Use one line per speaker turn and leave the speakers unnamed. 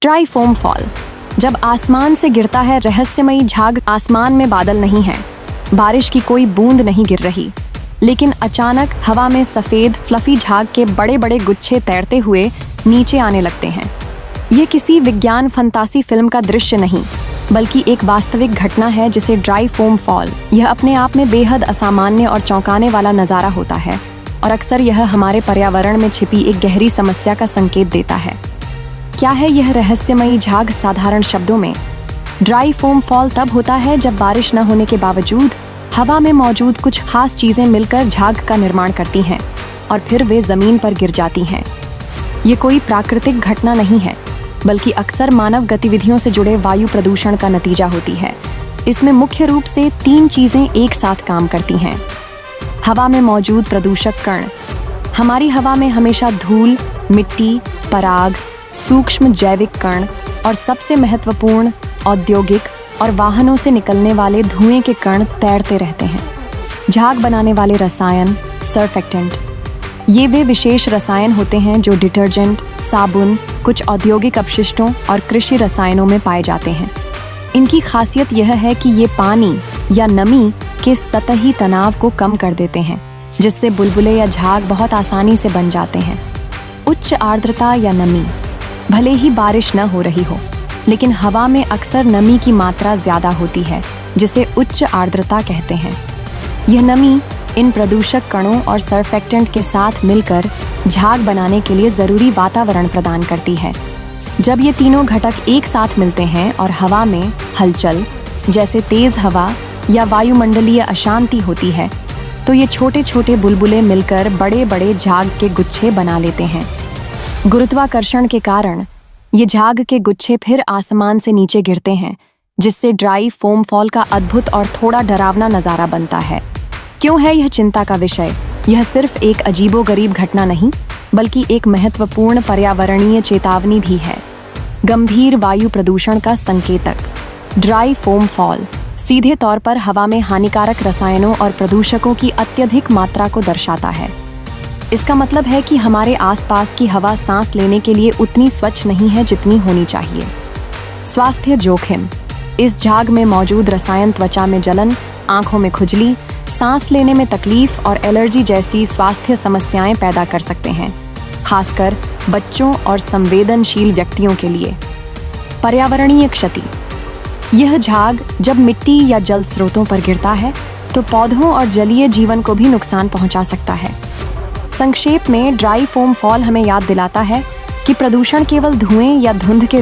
Dry foam fall. जब आसमान से गिरता है रहस्यमयी झाग। आसमान में बादल नहीं है, बारिश की कोई बूंद नहीं गिर रही, लेकिन अचानक हवा में सफेद फ्लफी झाग के बड़े बड़े गुच्छे तैरते हुए नीचे आने लगते हैं। यह किसी विज्ञान फंतासी फिल्म का दृश्य नहीं, बल्कि एक वास्तविक घटना है जिसे ड्राई फोम फॉल। यह अपने आप में बेहद असामान्य और चौंकाने वाला नज़ारा होता है, और अक्सर यह हमारे पर्यावरण में छिपी एक गहरी समस्या का संकेत देता है। क्या है यह रहस्यमयी झाग? साधारण शब्दों में, ड्राई फोम फॉल तब होता है जब बारिश न होने के बावजूद हवा में मौजूद कुछ खास चीजें मिलकर झाग का निर्माण करती हैं और फिर वे जमीन पर गिर जाती हैं। ये कोई प्राकृतिक घटना नहीं है, बल्कि अक्सर मानव गतिविधियों से जुड़े वायु प्रदूषण का नतीजा होती है। इसमें मुख्य रूप से 3 चीजें एक साथ काम करती हैं। हवा में मौजूद प्रदूषक कण। हमारी हवा में हमेशा धूल, मिट्टी, पराग, सूक्ष्म जैविक कण और सबसे महत्वपूर्ण औद्योगिक और वाहनों से निकलने वाले धुएं के कण तैरते रहते हैं। झाग बनाने वाले रसायन, सरफेक्टेंट। ये वे विशेष रसायन होते हैं जो डिटर्जेंट, साबुन, कुछ औद्योगिक अपशिष्टों और कृषि रसायनों में पाए जाते हैं। इनकी खासियत यह है कि ये पानी या नमी के सतही तनाव को कम कर देते हैं, जिससे बुलबुले या झाग बहुत आसानी से बन जाते हैं। उच्च आर्द्रता या नमी। भले ही बारिश न हो रही हो, लेकिन हवा में अक्सर नमी की मात्रा ज्यादा होती है, जिसे उच्च आर्द्रता कहते हैं। यह नमी इन प्रदूषक कणों और सरफेक्टेंट के साथ मिलकर झाग बनाने के लिए जरूरी वातावरण प्रदान करती है। जब ये तीनों घटक एक साथ मिलते हैं और हवा में हलचल, जैसे तेज हवा या वायुमंडलीय अशांति होती है, तो ये छोटे छोटे बुलबुले मिलकर बड़े बड़े झाग के गुच्छे बना लेते हैं। गुरुत्वाकर्षण के कारण ये झाग के गुच्छे फिर आसमान से नीचे गिरते हैं, जिससे ड्राई फोम फॉल का अद्भुत और थोड़ा डरावना नज़ारा बनता है। क्यों है यह चिंता का विषय? यह सिर्फ एक अजीबोगरीब घटना नहीं, बल्कि एक महत्वपूर्ण पर्यावरणीय चेतावनी भी है। गंभीर वायु प्रदूषण का संकेतक। ड्राई फोम फॉल सीधे तौर पर हवा में हानिकारक रसायनों और प्रदूषकों की अत्यधिक मात्रा को दर्शाता है। इसका मतलब है कि हमारे आसपास की हवा सांस लेने के लिए उतनी स्वच्छ नहीं है जितनी होनी चाहिए। स्वास्थ्य जोखिम। इस झाग में मौजूद रसायन त्वचा में जलन, आंखों में खुजली, सांस लेने में तकलीफ और एलर्जी जैसी स्वास्थ्य समस्याएं पैदा कर सकते हैं, खासकर बच्चों और संवेदनशील व्यक्तियों के लिए। पर्यावरणीय क्षति। यह झाग जब मिट्टी या जल स्रोतों पर गिरता है तो पौधों और जलीय जीवन को भी नुकसान पहुंचा सकता है। संक्षेप में, ड्राई फोम फॉल हमें याद दिलाता है कि प्रदूषण केवल धुएं या धुंध के